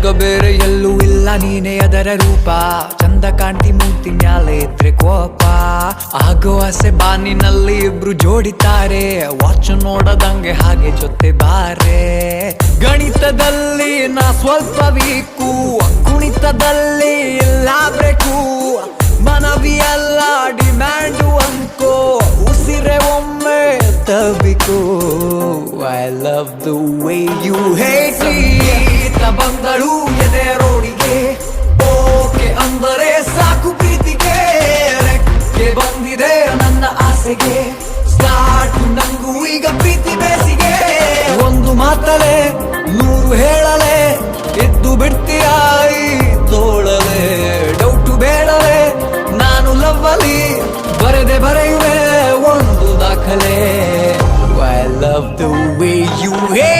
ಈಗ ಬೇರೆ ಎಲ್ಲೂ ಇಲ್ಲ, ನೀನೇ ಅದರ ರೂಪ. ಚಂದ ಕಾಣ್ತಿ ಮೂರ್ತಿ ಮ್ಯಾಲೆ ಇದ್ರೆ ಕೋಪ. ಆಗೋ ಆಸೆ ಬಾನಿನಲ್ಲಿ ಇಬ್ರು ಜೋಡಿತಾರೆ. ವಾಚ್ ನೋಡದಂಗೆ ಹಾಗೆ ಜೊತೆ ಬಾರೆ. ಗಣಿತದಲ್ಲಿ ನಾ ಸ್ವಲ್ಪ ವೀಕು, ಕುಣಿತದಲ್ಲಿ ಇಲ್ಲ ಬ್ರೇಕು. ಮನವಿ ಎಲ್ಲ ಡಿಮ್ಯಾಂಡು ಅನ್ಕೋ, ಉಸಿರೆ ಒಮ್ಮೆ ತಬಿಕೋ. I love the way you hate me. ಬಂದಳು ಎದೆ ರೋಡಿಗೆ, ಓಕೆ ಅಂದರೆ ಸಾಕು ಪ್ರೀತಿಗೆ. ರೆಕ್ಕೆ ಬಂದಿದೆ ನನ್ನ ಆಸೆಗೆ, ಸ್ಟಾರ್ಟ್ ನಂಗೂ ಈಗ ಪ್ರೀತಿ ಬೇಸಿಗೆ. ಒಂದು ಮಾತಲೆ 100 ಹೇಳಲೆ, ಇದ್ದು ಬಿಡ್ತೀಯ ಈ ತೋಳಲೆ. ಡೌಟು ಬೇಡಲೆ, ನಾನು ಲವ್ವಲಿ ಬರೆಯುವೆ ಒಂದು ದಾಖಲೆ. I love the way you